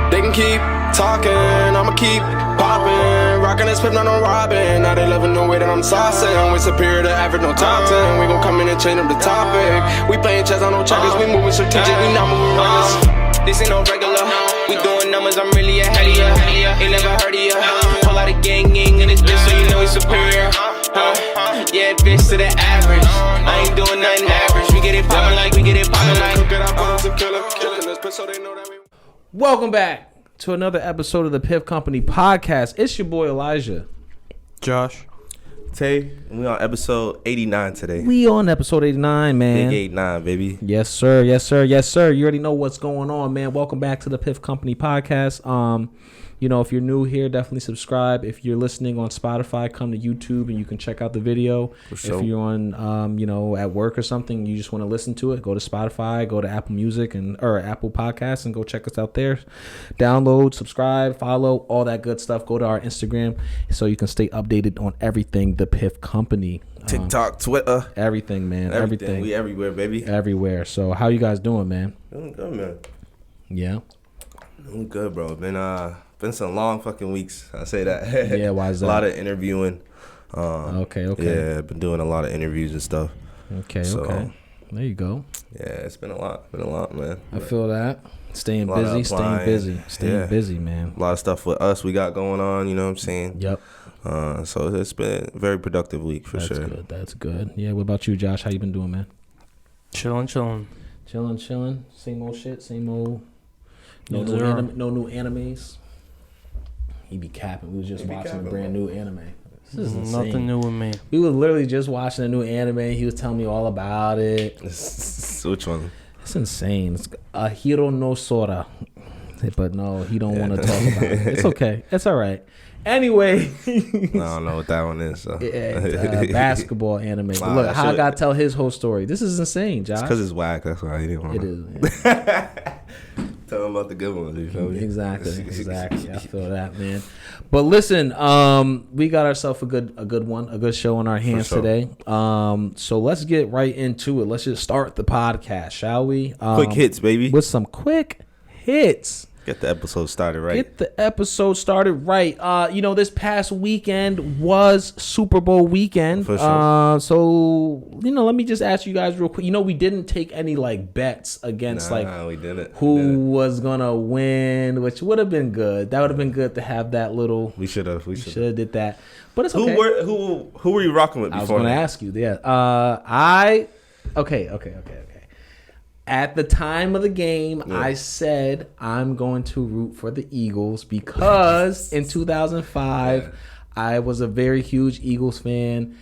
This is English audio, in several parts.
They can keep talking, I'ma keep popping. Rockin' this Piff, not on robbing. Now they loving the way that I'm saucing. We superior to average, no top 10. We gon' come in and change up the topic. We playing chess on no checkers, we moving strategic, we not moving reckless. This ain't no regular, we doing numbers, I'm really ahead of ya. Ain't never heard of ya. Pull out a gang in this bitch so you know we superior. Yeah, bitch to the average. I ain't doing nothing average. We get it poppin' like, we get it poppin' like. Welcome back to another episode of the Piff Company podcast. It's your boy Elijah, Josh, Tay, and we on episode 89 today. We on episode 89, man. Big 89, baby. Yes, sir. Yes, sir. Yes, sir. You already know what's going on, man. Welcome back to the Piff Company podcast. You know, if you're new here, definitely subscribe. If you're listening on Spotify, come to YouTube and you can check out the video. Sure. If you're on, at work or something, you just want to listen to it, go to Spotify, go to Apple Music or Apple Podcasts and go check us out there. Download, subscribe, follow, all that good stuff. Go to our Instagram so you can stay updated on everything the Piff Company. TikTok, Twitter. Everything, man. Everything. We everywhere, baby. Everywhere. So how you guys doing, man? Doing good, man. Yeah. Doing good, bro. Been some long fucking weeks. I say that. Yeah, why is that? A lot of interviewing. Okay. Yeah, been doing a lot of interviews and stuff. Okay. There you go. Yeah, it's been a lot. Man. I feel that. Staying busy, man. A lot of stuff with us we got going on, you know what I'm saying? Yep. So it's been a very productive week for sure. That's good. Yeah, what about you, Josh? How you been doing, man? Chilling. Chilling. Same old shit, same old. No new animes. He be capping. We was just watching a brand new anime. This is insane. Nothing new with me. We was literally just watching a new anime. He was telling me all about it. Which one? It's insane. It's Hiro no Sora. But no, he don't want to talk about it. It's okay. It's all right. Anyway. I don't know what that one is. So. Basketball anime. But look, how I got to tell his whole story. This is insane, Josh. It's because it's whack. That's why he didn't want to. It is. Yeah. Tell him about the good ones. You feel me? Exactly. I feel that, man. But listen, we got ourselves a good show on our hands today. So let's get right into it. Let's just start the podcast, shall we? Quick hits, baby. With some quick hits. Get the episode started right. This past weekend was Super Bowl weekend. For sure. So, let me just ask you guys real quick. We didn't take any bets against we didn't. who was gonna win, which would have been good. That would have been good to have that little. We should have did that. But it's okay. Who were you rocking with before? I was gonna ask you. Yeah. Okay. At the time of the game, yeah. I said I'm going to root for the Eagles because in 2005, I was a very huge Eagles fan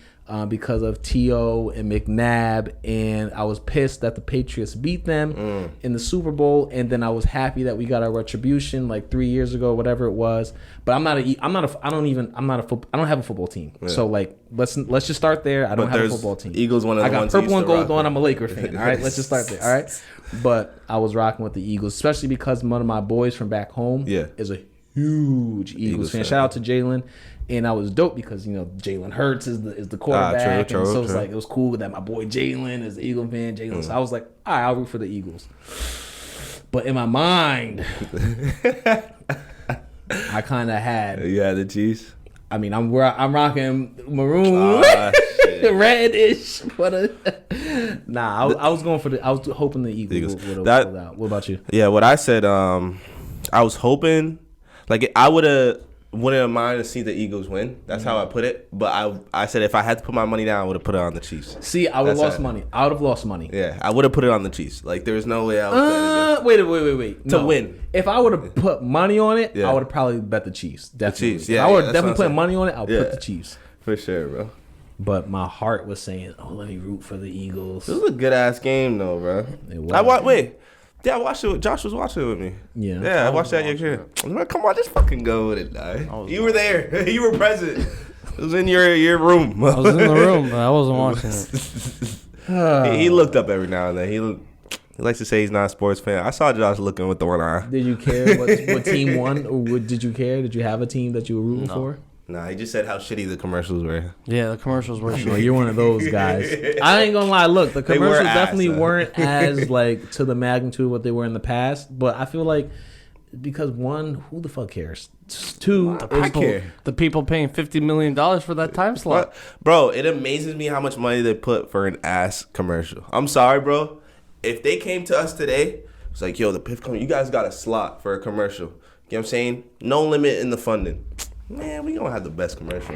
because of T.O. and McNabb, and I was pissed that the Patriots beat them in the Super Bowl, and then I was happy that we got our retribution 3 years ago, whatever it was. But I don't have a football team. Yeah. So let's just start there. I don't have a football team. Eagles one of the ones I got purple and gold on. I'm a Laker fan. All right, let's just start there. All right, but I was rocking with the Eagles, especially because one of my boys from back home is a huge Eagles fan. Shout out to Jalen. And I was dope because Jalen Hurts is the quarterback, and so it was cool that my boy Jalen is the Eagle fan. So I was like, all right, I'll root for the Eagles. But in my mind, I kind of had. You had the Chiefs. I mean, I'm rocking maroon, reddish. I was going for I was hoping the Eagles would pull out. What about you? Yeah, what I said. I was hoping, I wouldn't have minded to see the Eagles win. That's how I put it. But I said if I had to put my money down, I would have put it on the Chiefs. See, I would have lost money. I would have lost money. Yeah, I would have put it on the Chiefs. There was no way I was wait. To win. If I would have put money on it, I would have probably bet the Chiefs. Definitely. The Chiefs, yeah. I would have definitely put money on it. I'll put the Chiefs. For sure, bro. But my heart was saying, let me root for the Eagles. It was a good-ass game, though, bro. It was. Yeah, I watched it. Josh was watching it with me. Yeah. I watched that yesterday. Come on, just fucking go with it, guy. You were there. You were present. It was in your room. I was in the room, but I wasn't watching it. He looked up every now and then. He likes to say he's not a sports fan. I saw Josh looking with the one eye. Did you care what team won? Or did you care? Did you have a team that you were rooting for? Nah, he just said how shitty the commercials were. Yeah, the commercials were shitty. You're one of those guys. I ain't gonna lie. Look, the commercials definitely weren't as to the magnitude of what they were in the past. But I feel like because one, who the fuck cares? Two, I care. The people paying $50 million for that time slot. What? Bro, it amazes me how much money they put for an ass commercial. I'm sorry, bro. If they came to us today, it's like, yo, the Piff company, you guys got a slot for a commercial. You know what I'm saying? No limit in the funding. Man, we gonna have the best commercial.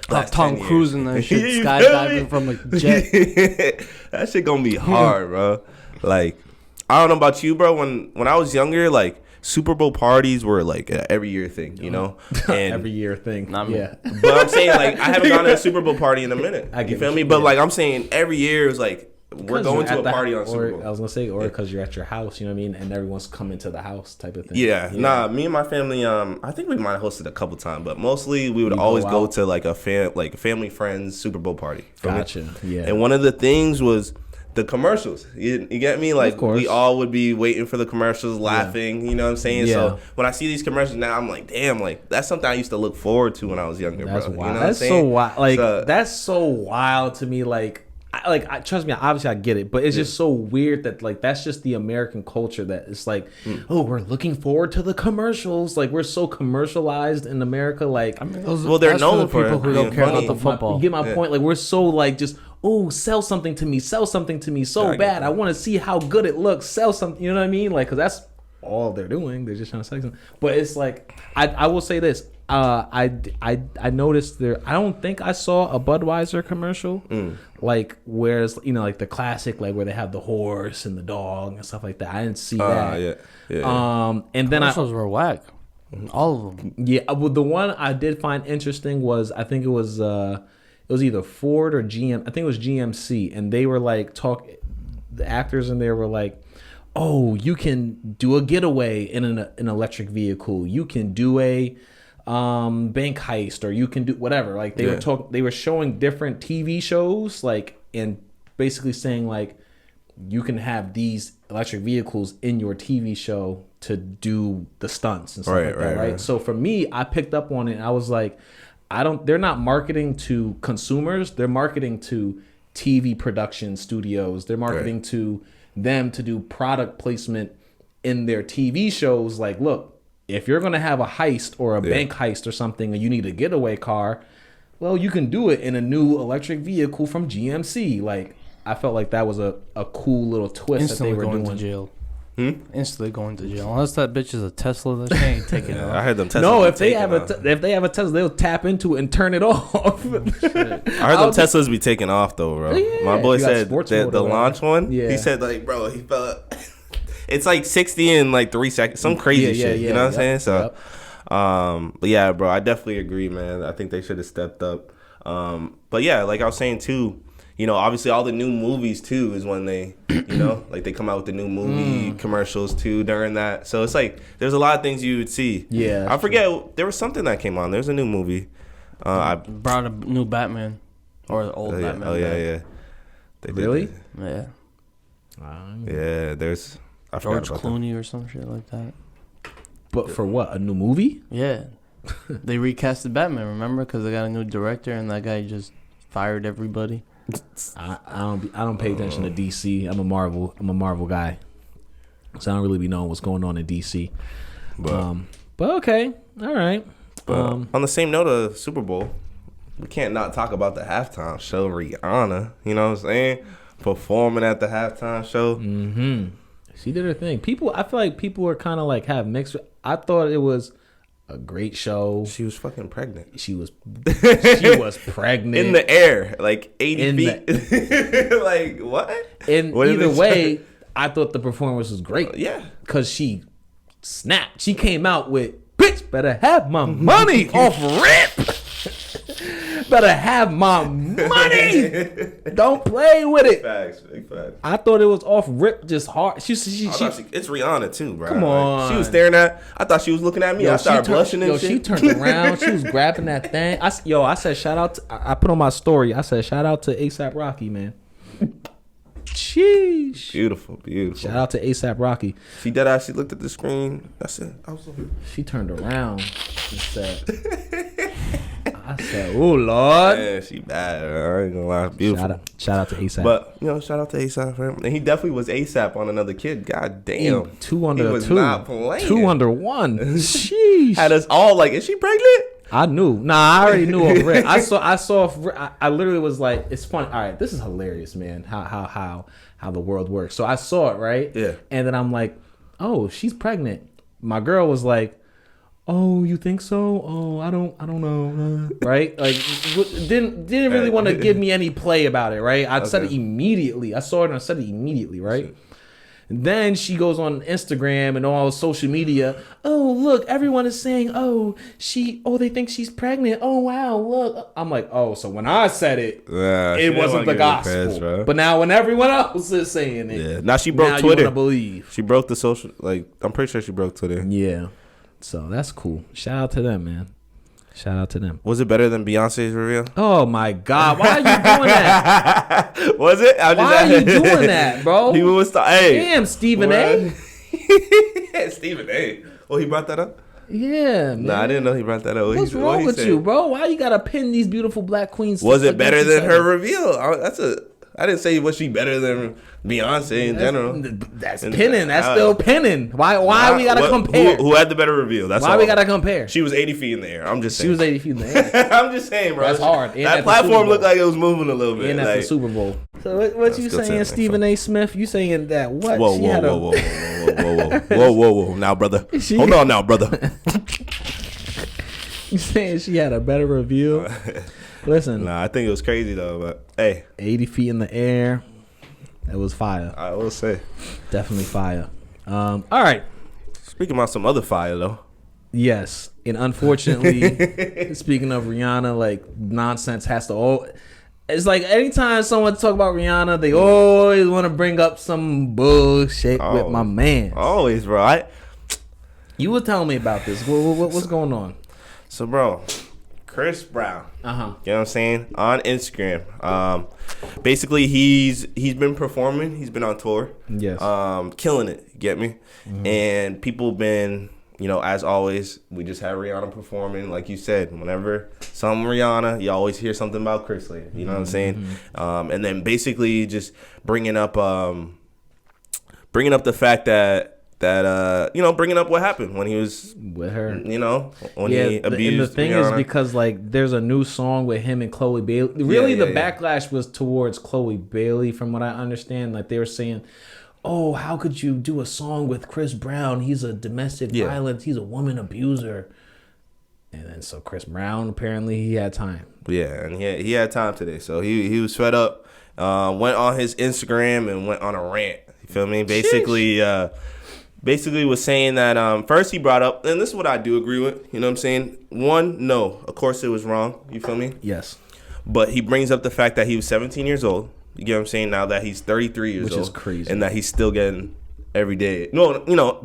Tom Cruise and that shit, You feel skydiving me? from a jet. That shit gonna be hard, bro. Like, I don't know about you, bro. When I was younger, like, Super Bowl parties were like an every year thing, you know? And every year thing. Yeah. But I'm saying, like, I haven't gone to a Super Bowl party in a minute. You feel me? But, like, I'm saying every year is like, we're going to a party on Super Bowl. I was going to say, or because you're at your house, you know what I mean? And everyone's coming to the house type of thing. Yeah. Nah, me and my family, I think we might have hosted a couple times, but mostly we would always go to, like, a family friends Super Bowl party. Gotcha. Yeah. And one of the things was the commercials. You get me? Like, we all would be waiting for the commercials, laughing, you know what I'm saying? Yeah. So when I see these commercials now, I'm like, damn, like, that's something I used to look forward to when I was younger, That's bro. wild. You know That's so wild. Like, that's so wild to me. Like, trust me, obviously I get it, but it's just so weird that, like, that's just the American culture that it's like, oh, we're looking forward to the commercials. Like, we're so commercialized in America. Like, I mean, they're known for people who don't care about the football. You get my point? Like, we're so, like, just, oh, sell something to me so bad. I want to see how good it looks. Sell something, you know what I mean? Like, because that's all they're doing. They're just trying to sell something. But it's like, I will say this. I noticed there. I don't think I saw a Budweiser commercial, like where's like the classic, like where they have the horse and the dog and stuff like that. I didn't see that. And then commercials were whack. All of them. Yeah. Well, the one I did find interesting was I think it was either Ford or GM. I think it was GMC, and they were like the actors in there were like, oh, you can do a getaway in an electric vehicle. You can do a bank heist, or you can do whatever. Like they were showing different TV shows, like, and basically saying like you can have these electric vehicles in your TV show to do the stunts and stuff like that, right? So for me, I picked up on it, and I was like, they're not marketing to consumers, they're marketing to TV production studios. They're marketing to them to do product placement in their TV shows. Like, look, if you're going to have a heist or a bank heist or something, and you need a getaway car, well, you can do it in a new electric vehicle from GMC. Like, I felt like that was a cool little twist. Instantly that they were going doing. to jail. Instantly going to jail. Unless that bitch is a Tesla, that she ain't taking it off. I heard them Teslas. No, if they have a Tesla, they'll tap into it and turn it off. I heard them Teslas be taking off though, bro. Yeah. My boy said that the launch one. Yeah. He said like, bro, he felt it's like 60 in like 3 seconds, some crazy shit. You know what I'm saying? So, but yeah, bro, I definitely agree, man. I think they should have stepped up. But yeah, like I was saying too. You know, obviously all the new movies too is when they, you know, like they come out with the new movie commercials too during that. So it's like there's a lot of things you would see. Yeah, I forget there was something that came on. There's a new movie. I brought a new Batman or the old Batman. Oh yeah. They really? Yeah. Yeah. There's George Clooney or some shit like that. But for what? A new movie? Yeah. They recasted Batman. Remember? Because they got a new director, and that guy just fired everybody. I don't pay attention to DC. I'm a Marvel guy, so I don't really be knowing what's going on in DC. But okay, all right. On the same note of Super Bowl, we can't not talk about the halftime show. Rihanna, you know what I'm saying, performing at the halftime show. She did her thing. I feel like people are kind of like have mixed. I thought it was a great show. She was fucking pregnant. She was pregnant in the air, like 80 feet. Like what? Either way, I thought the performance was great. Yeah, because she snapped. She came out with, bitch, better have my money off rip. Better have my money. Don't play with it. Facts, big facts. I thought it was off rip, just hard. She it's Rihanna too, bro. Come on. Like, she was staring at. I thought she was looking at me. I started blushing and shit. She turned around. She was grabbing that thing. I said shout out. I put on my story. I said shout out to ASAP Rocky, man. Sheesh. Beautiful. Shout out to ASAP Rocky. She dead ass. She looked at the screen. That's it. She turned around and said, I said, "Oh Lord." Yeah, she bad. I ain't gonna lie, beautiful. Shout out to ASAP. But shout out to ASAP, man. And he definitely was ASAP on another kid. God damn, 2 under he was 2, not playing. 2 under 1. Sheesh. Had us all like, is she pregnant? I knew. Nah, I already knew off rip. I literally was like, it's funny. All right, this is hilarious, man. How the world works. So I saw it, right? Yeah. And then I'm like, oh, she's pregnant. My girl was like, oh, you think so? Oh, I don't know. Right? Like, didn't really want to give me any play about it, right? I said it immediately. I saw it and I said it immediately, right? And then she goes on Instagram and all social media. Oh, look, everyone is saying, they think she's pregnant. Oh, wow, look. I'm like, oh, so when I said it, it wasn't the gospel. But now when everyone else is saying it, yeah. Now she broke now Twitter. You wanna believe. She broke the social, I'm pretty sure she broke Twitter. Yeah. So that's cool. Shout out to them, man. Shout out to them. Was it better than Beyonce's reveal? Oh my God! Why are you doing that? Was it? Why are you doing that, bro? People was hey. Damn, Stephen A. Stephen A. Oh, he brought that up? Yeah, man. Nah, I didn't know he brought that up. What's wrong with you, bro? Why you gotta pin these beautiful black queens? Was it better than her reveal? I didn't say was she better than Beyonce in general. That's pinning. That's still pinning. Why we gotta compare? Who had the better reveal? That's why we gotta compare. She was 80 feet in the air. I'm just saying. She was 80 feet in the air. I'm just saying, bro. That's hard. That platform looked like it was moving a little bit. And that's the Super Bowl. So what you saying, Stephen A. Smith? You saying that what? Whoa. Now, brother. Hold on now, brother. You saying she had a better review? Listen. Nah, I think it was crazy though, but hey. 80 feet in the air. It was fire. I will say. Definitely fire. All right. Speaking about some other fire though. Yes. And unfortunately, speaking of Rihanna, like nonsense has to it's like anytime someone talk about Rihanna, they always want to bring up some bullshit with my man. Always, bro. You were telling me about this. What's going on? So, bro, Chris Brown. You know what I'm saying? On Instagram. Basically he's been performing. He's been on tour. Yes. Killing it. You get me? Mm-hmm. And people been, as always, we just had Rihanna performing. Like you said, whenever some Rihanna, you always hear something about Chris later. You know what I'm saying? And then basically just bringing up the fact that bringing up what happened when he was with her, when he abused. And the thing Rihanna. is because there's a new song with him and Chloe Bailey. Really, the backlash was towards Chloe Bailey, from what I understand. Like they were saying, "Oh, how could you do a song with Chris Brown? He's a domestic violence. He's a woman abuser." And then so Chris Brown, apparently he had time. Yeah, and he had time today, so he was fed up. Went on his Instagram and went on a rant. You feel me? Basically was saying that first he brought up, and this is what I do agree with, you know what I'm saying? One, no, of course it was wrong, you feel me? Yes. But he brings up the fact that he was 17 years old, you get what I'm saying? Now that he's 33 years old. Which is crazy. And that he's still getting every day. No,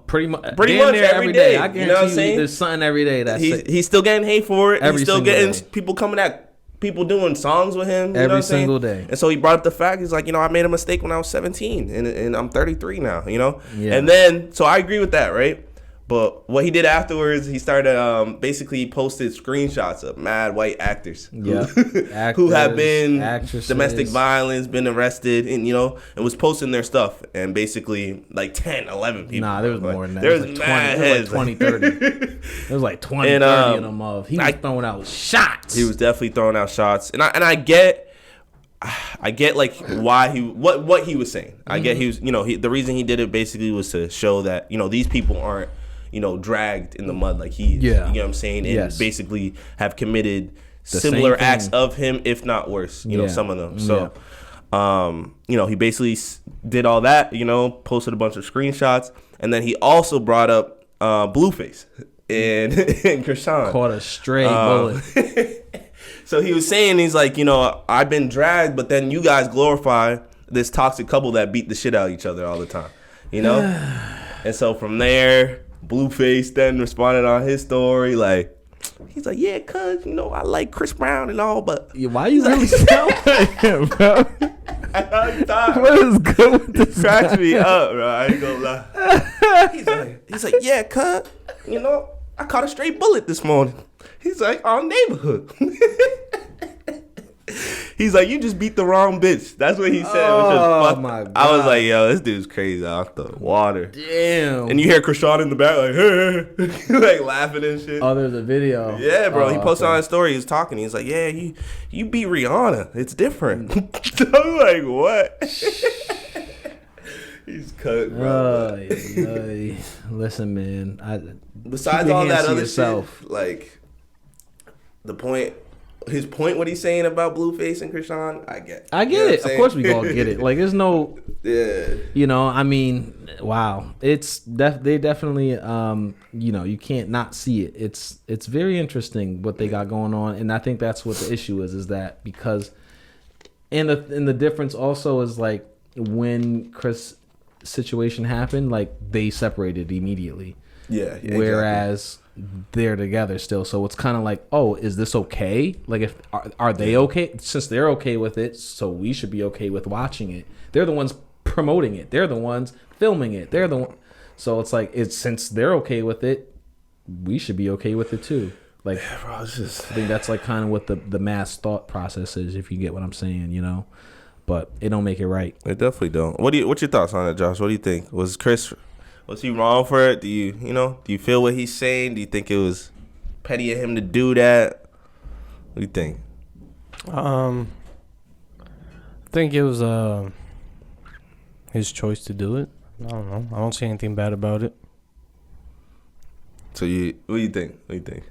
pretty much every day. I guarantee you know what I'm saying? There's something every day. He's still getting hate for it. He's still getting people coming at people doing songs with him every single day. And so he brought up the fact, he's like, I made a mistake when I was 17 and I'm 33 now, Yeah. And then, so I agree with that, right? But what he did afterwards, he started basically posted screenshots of mad white actors who have been domestic violence, been arrested, and and was posting their stuff. And basically like 10, 11 people. Nah, there was more than that. There was like mad heads. There was like 20, 30. There was like 20, 30 of them off. He was throwing out shots. He was definitely throwing out shots. And I get like why what he was saying. I get he was, the reason he did it basically was to show that, these people aren't, dragged in the mud like he is. Yeah. You know what I'm saying? And basically have committed similar acts of him, if not worse, some of them. So, he basically did all that, posted a bunch of screenshots. And then he also brought up Blueface and Krishan. Caught a stray bullet. So he was saying, he's like, I've been dragged, but then you guys glorify this toxic couple that beat the shit out of each other all the time, And so from there, Blueface then responded on his story, like, he's like, yeah, cuz, I like Chris Brown and all, but... Yeah, why you really sound like him, bro? What is good with this cracks me up, bro. I ain't gonna lie. He's like, yeah, cuz, I caught a straight bullet this morning. He's like, our neighborhood. He's like, you just beat the wrong bitch. That's what he said. Oh, my God. I was like, yo, this dude's crazy off the water. Damn. And you hear Krishan in the back like, hey, like laughing and shit. Oh, there's a video. Yeah, bro. He posted on his story. He was talking. He's like, yeah, you beat Rihanna. It's different. I'm like, what? He's cut, bro. Listen, man. Besides all that other shit, like the point. His point, what he's saying about Blueface and Krishan, I get. I get it. Of course, we all get it. Like, there's no, yeah. I mean, wow. It's they definitely, you can't not see it. It's very interesting what they got going on, and I think that's what the issue is that because, and the difference also is like when Chris' situation happened, like they separated immediately. Yeah. Whereas they're together still, so it's kind of like, oh, is this okay? Like, if are they okay? Since they're okay with it, so we should be okay with watching it. They're the ones promoting it. They're the ones filming it. They're the one. So it's like, since they're okay with it, we should be okay with it too. Like, yeah, bro, I think that's like kind of what the mass thought process is, if you get what I'm saying, But it don't make it right. It definitely don't. What's your thoughts on it, Josh? What do you think? Was he wrong for it? Do you feel what he's saying? Do you think it was petty of him to do that? What do you think? I think it was his choice to do it. I don't know. I don't see anything bad about it. So what do you think?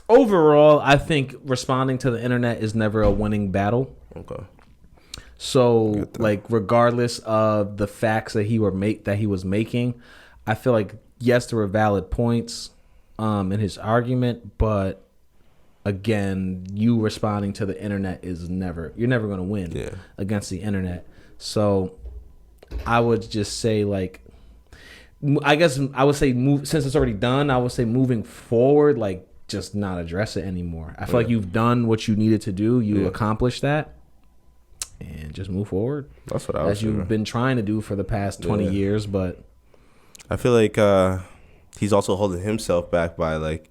Overall, I think responding to the internet is never a winning battle. Okay. So, like, regardless of the facts that he was making, I feel like, yes, there were valid points in his argument, but again, you responding to the internet you're never going to win against the internet. So I would just say, like, I guess I would say since it's already done, I would say moving forward, like, just not address it anymore. I feel like you've done what you needed to do. You accomplished that. And just move forward. That's what I was saying. As you've been trying to do for the past 20 years, but I feel like he's also holding himself back by like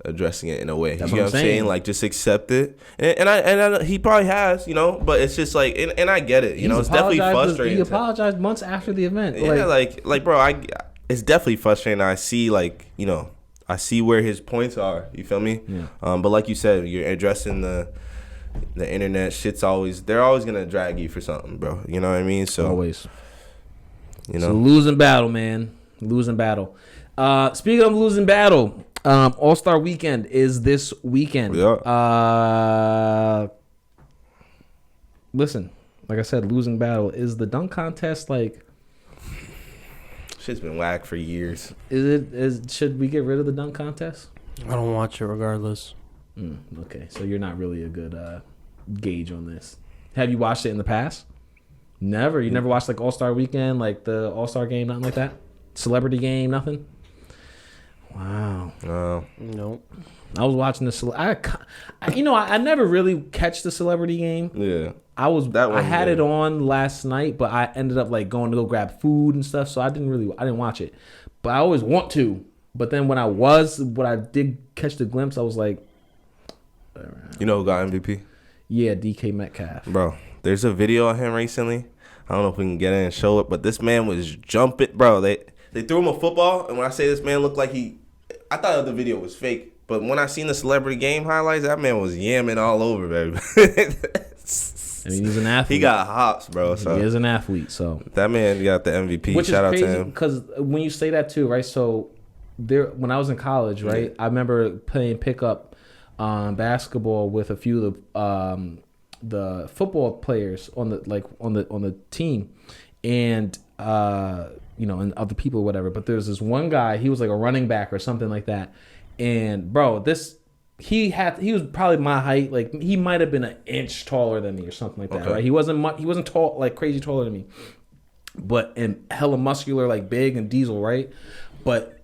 addressing it in a way. That's you know what I'm saying? Like, just accept it. And I he probably has, but it's just like, and I get it. It's definitely frustrating. He apologized months after the event. Yeah, like bro, it's definitely frustrating. I see I see where his points are. You feel me? Yeah. But like you said, you're addressing the internet. They're always gonna drag you for something, bro. You know what I mean? So always. It's a losing battle, man. Losing battle. Speaking of losing battle, All-Star Weekend is this weekend. Yeah. Listen, like I said, losing battle. Is the dunk contest like? Shit's been whack for years. Should we get rid of the dunk contest? I don't watch it regardless. Okay, so you're not really a good gauge on this. Have you watched it in the past? Never. You never watched like All-Star Weekend, like the All-Star Game, nothing like that? Celebrity Game, nothing? Wow. Nope. I was watching I never really catch the Celebrity Game. Yeah. I had it on last night, but I ended up like going to go grab food and stuff, so I didn't watch it. But I always want to. But then when I did catch the glimpse, I was like, you know who got MVP? Yeah, DK Metcalf. Bro, there's a video of him recently. I don't know if we can get in and show it, but this man was jumping. Bro, they threw him a football, and when I say this man looked like I thought the video was fake, but when I seen the Celebrity Game highlights, that man was yamming all over, baby. I mean, he's an athlete. He got hops, bro. So he is an athlete, so. That man got the MVP. Which Shout is crazy, out to him. because when you say that too, right, so when I was in college, right, I remember playing pickup basketball with a few of the football players on the team, and and other people or whatever. But there's this one guy, he was like a running back or something like that, and bro, he was probably my height, like he might have been an inch taller than me or something like that, right? He wasn't tall, like crazy taller than me, but and hella muscular, like big and diesel, right? But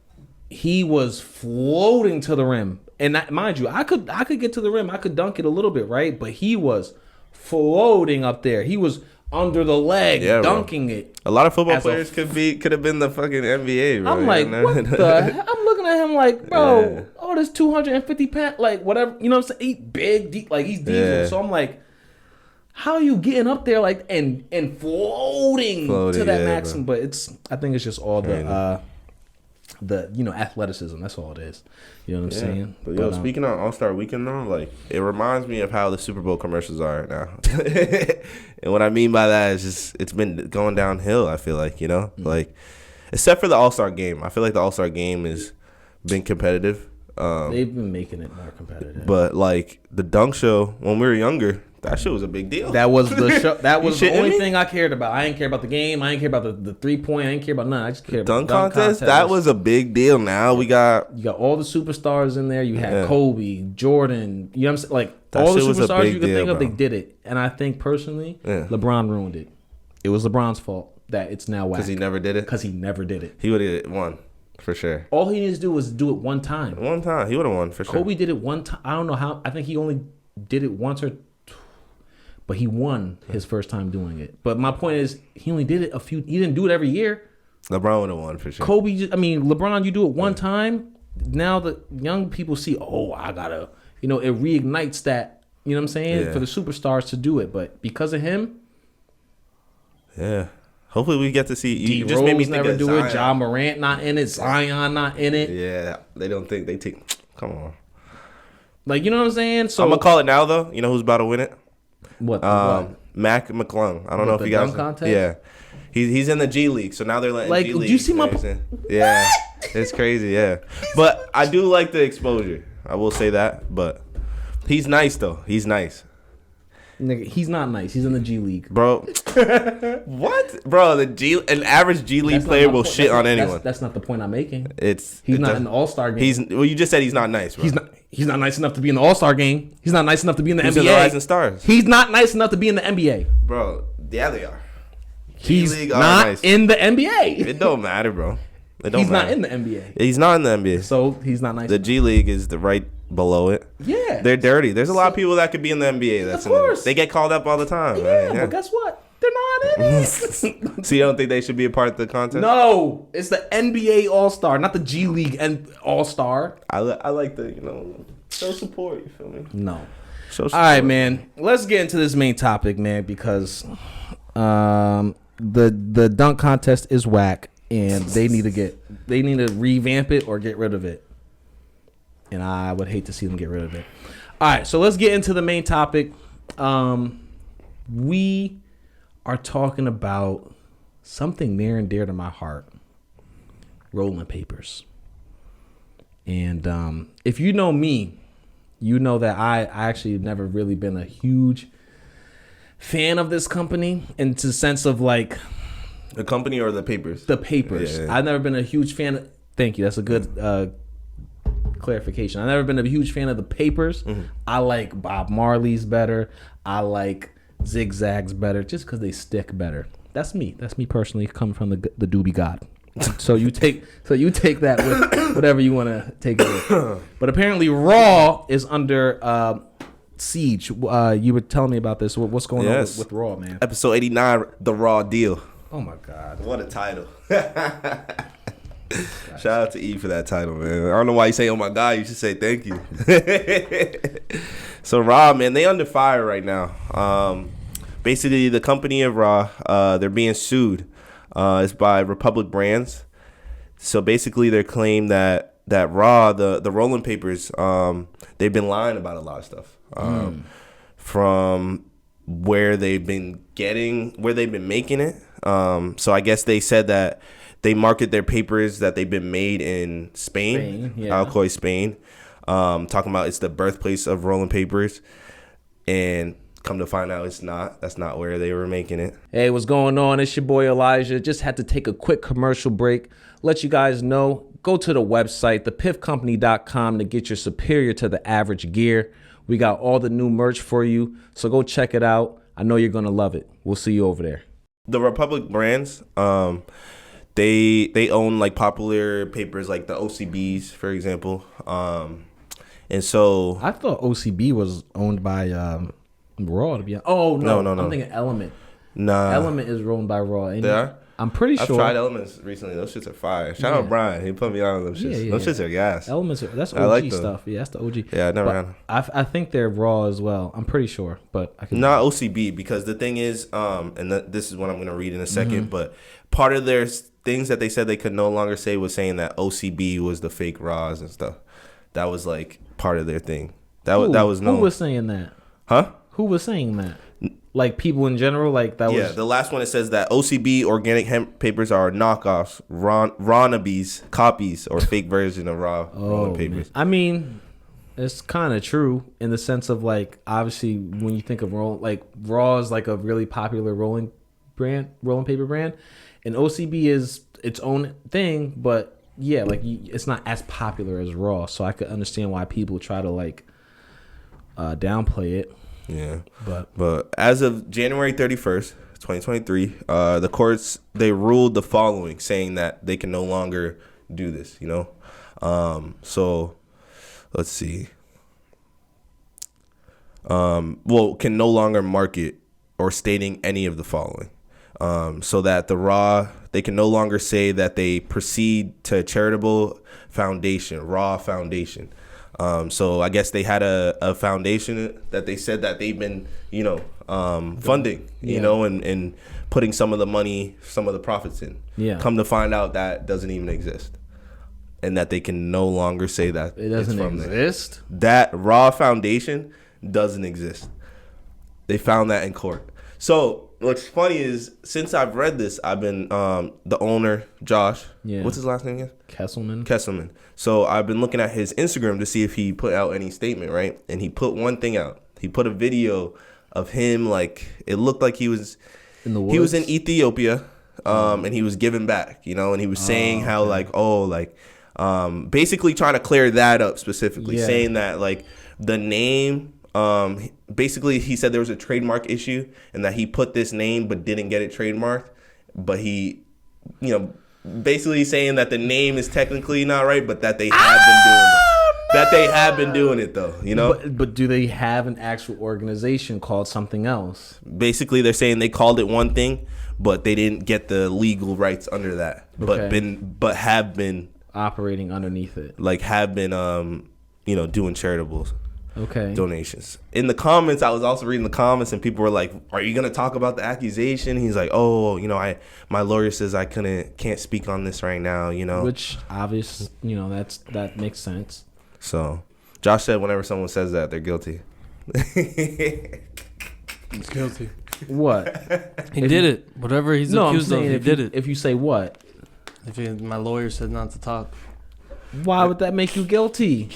he was floating to the rim. And mind you, I could get to the rim. I could dunk it a little bit, right? But he was floating up there. He was under the leg, dunking it. A lot of football players could have been the fucking NBA, bro. I'm like, what the hell? I'm looking at him like, bro, this 250 pound, like whatever, you know what I'm saying? He big, deep, like he's diesel. Yeah. So I'm like, how are you getting up there like and floating to that maximum? Bro. But I think it's just all the athleticism. That's all it is. You know what I'm saying? But speaking on All-Star Weekend though, like it reminds me of how the Super Bowl commercials are now. And what I mean by that is just it's been going downhill. I feel like like except for the All-Star game. I feel like the All-Star game has been competitive. They've been making it more competitive. But like the dunk show when we were younger. That shit was a big deal. That was the show. That was the only thing I cared about. I didn't care about the game. I didn't care about the 3-point. I didn't care about none. I just cared about the dunk contest. That was a big deal. Now you got all the superstars in there. You had Kobe, Jordan. You know what I'm saying? Like all the superstars you could think of, they did it. And I think personally, LeBron ruined it. It was LeBron's fault that it's now whack. Because he never did it. He would have won for sure. All he needs to do was do it one time. One time, he would have won for sure. Kobe did it one time. I don't know how. I think he only did it once or. But he won his first time doing it. But my point is, he only did it he didn't do it every year. LeBron would have won for sure. LeBron, you do it one time. Now the young people see, I gotta, it reignites that, you know what I'm saying, for the superstars to do it. But because of him. Yeah. Hopefully we get to see. You just made me think never do Zion. It. Ja Morant not in it. Zion not in it. Yeah. They don't think they take. Come on. Like, you know what I'm saying? So I'm going to call it now, though. You know who's about to win it? What? Mac McClung. I don't know if you guys. Dunk contest? Yeah, he's in the G League, so now they're letting G League. Did you see my? Yeah, it's crazy. Yeah, but I do like the exposure. I will say that. But he's nice though. He's nice. Nigga, he's not nice. He's in the G League, bro. What, bro? An average G League player will shit on anyone. That's not the point I'm making. He's not in the All-Star game. You just said he's not nice, bro. He's not nice enough to be in the All-Star game. He's not nice enough to be in the NBA. In the Rising Stars. He's not nice enough to be in the NBA. Bro, yeah, they are. He's not nice. In the NBA. It don't matter, bro. He's not in the NBA. He's not in the NBA. So he's not nice. The G League is the right below it. Yeah. They're dirty. There's a lot of people that could be in the NBA. Of course. They get called up all the time. Yeah, but guess what? They're not in it. So you don't think they should be a part of the contest? No. It's the NBA All-Star, not the G League and All-Star. I like the, show support. You feel me? No. All right, man. Let's get into this main topic, man, because the dunk contest is whack, and they need to revamp it or get rid of it. And I would hate to see them get rid of it. All right, so let's get into the main topic. We are talking about something near and dear to my heart: rolling papers. And if you know me, you know that I actually have never really been a huge fan of this company in the sense of like the company or the papers. The papers. Yeah. I've never been a huge fan. Thank you. That's a good clarification. I've never been a huge fan of the papers. Mm-hmm. I like Bob Marley's better. I like Zigzags better, just because they stick better. That's me. That's me personally, coming from the Doobie God. So you take that with whatever you want to take it with. But apparently Raw is under siege. You were telling me about this. What's going on with Raw, man? Episode 89, The Raw Deal. Oh my God. What a title. Shout out to E for that title, man. I don't know why you say, oh my God, you should say thank you. So Raw, man, they under fire right now. Basically, the company of Raw, they're being sued. It's by Republic Brands. So basically, they claim that Raw, the rolling papers, they've been lying about a lot of stuff. From where they've been making it. So I guess they said that they market their papers that they've been made in Spain, Alcoy, Spain. Talking about it's the birthplace of rolling papers, and come to find out it's not. That's not where they were making it. Hey, what's going on? It's your boy Elijah. Just had to take a quick commercial break. Let you guys know, go to the website, thepiffcompany.com, to get your superior to the average gear. We got all the new merch for you, so go check it out. I know you're going to love it. We'll see you over there. The Republic Brands, they own like popular papers like the OCBs, for example. And so I thought OCB was owned by Raw, to be honest. Oh no, I'm thinking Element. Nah. Element is rolling by Raw. They are? I'm pretty sure. I've tried Elements recently. Those shits are fire. Shout out Brian. He put me on those shits. Those shits are gas. Elements, that's OG stuff. Yeah, that's the OG. Yeah, I never had them. I think they're Raw as well. I'm pretty sure, but I can not OCB, because the thing is, this is what I'm gonna read in a second. But part of their things that they said they could no longer say was saying that OCB was the fake Raws and stuff. That was like part of their thing. That was no. Who was saying that? Huh? Who was saying that? Like people in general, like that was. Yeah, the last one, it says that OCB organic hemp papers are knockoffs, Ronabes, copies, or fake version of raw rolling papers. Man. I mean, it's kind of true in the sense of like, obviously, when you think of Raw is like a really popular rolling paper brand, and OCB is its own thing, but yeah, like it's not as popular as Raw, so I could understand why people try to like downplay it. Yeah, but as of January 31st, 2023, the courts, they ruled the following, saying that they can no longer do this, you know. So let's see. Can no longer market or stating any of the following. So that they can no longer say that they proceed to charitable foundation, Raw Foundation. So I guess they had a foundation that they said that they've been, funding, you know, and putting some of the money, some of the profits in. Yeah. Come to find out that doesn't even exist. And that they can no longer say that it doesn't exist. That Raw Foundation doesn't exist. They found that in court. So what's funny is, since I've read this, I've been the owner, Josh. Yeah. What's his last name again? Kesselman. So I've been looking at his Instagram to see if he put out any statement, right? And he put one thing out. He put a video of him, like, it looked like he was in the woods. He was in Ethiopia, and he was giving back, you know, and he was saying how basically trying to clear that up specifically, saying that like the name, basically he said there was a trademark issue and that he put this name but didn't get it trademarked, but he, basically saying that the name is technically not right, but that they have been doing it. That they have been doing it though, you know. But do they have an actual organization called something else? Basically, they're saying they called it one thing, but they didn't get the legal rights under that. Okay. But have been operating underneath it. Like have been doing charitable donations. In the comments, I was also reading the comments and people were like, "Are you going to talk about the accusation?" He's like, "Oh, my lawyer says I can't speak on this right now, Which obvious, that makes sense. So, Josh said whenever someone says that, they're guilty. He's guilty. What? He did it. Whatever he's accused of, he did it. If you say what? My lawyer said not to talk. Why would that make you guilty?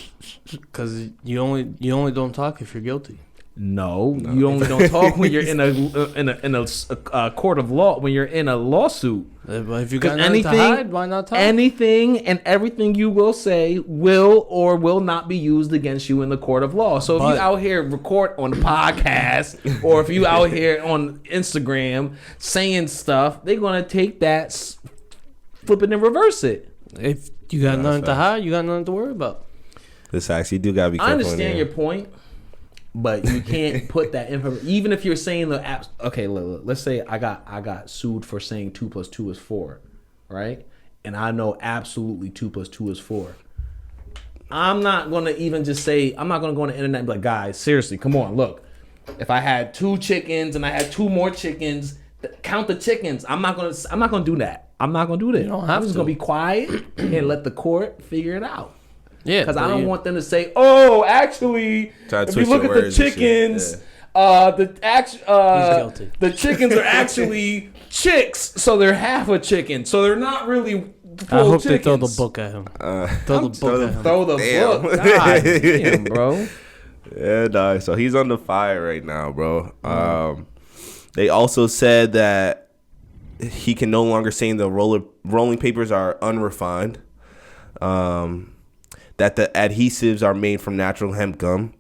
Because you only don't talk if you're guilty. No, you only don't talk when you're in a court of law, when you're in a lawsuit. If you got nothing to hide, why not talk? Anything and everything you will say will or will not be used against you in the court of law. So if you out here record on the podcast or if you out here on Instagram saying stuff, they're going to take that, flip it and reverse it. If you got nothing to hide, you got nothing to worry about. This actually do gotta be careful. I understand your point, but you can't put that information. Even if you're saying the apps. Okay, let's say I got sued for saying 2 + 2 is 4, right? And I know absolutely 2 + 2 is 4. I'm not gonna even just say. I'm not gonna go on the internet and be like, guys, seriously, come on, look. If I had 2 chickens and I had 2 more chickens, count the chickens. I'm not gonna do that. I'm not gonna do that. I'm just gonna be quiet and let the court figure it out. Yeah, because I don't want them to say, "Oh, actually, if you look at the chickens, the chickens are actually chicks, so they're half a chicken, so they're not really full I hope chickens." They throw the book at him. Throw the damn. book. God damn, bro. Yeah, nah, so he's on the fire right now, bro. They also said that he can no longer say the rolling papers are unrefined. That the adhesives are made from natural hemp gum.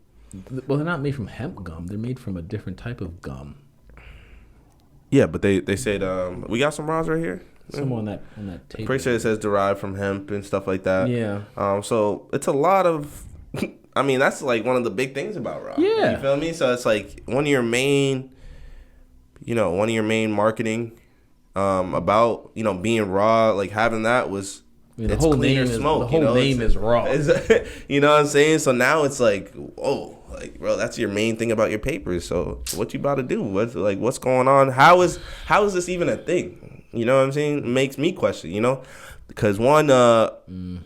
Well, they're not made from hemp gum. They're made from a different type of gum. Yeah, but they said we got some rods right here. Some on that tape. Pretty sure it says derived from hemp and stuff like that. Yeah. So it's a lot of. I mean, that's like one of the big things about rock. Yeah. You feel me? So it's like one of your main. one of your main marketing about being raw, like having that was. The whole name is smoke. The whole name is raw. You know what I'm saying? So now it's like, whoa, like bro, that's your main thing about your papers. So what you about to do? What's going on? How is this even a thing? You know what I'm saying? It makes me question. Because one,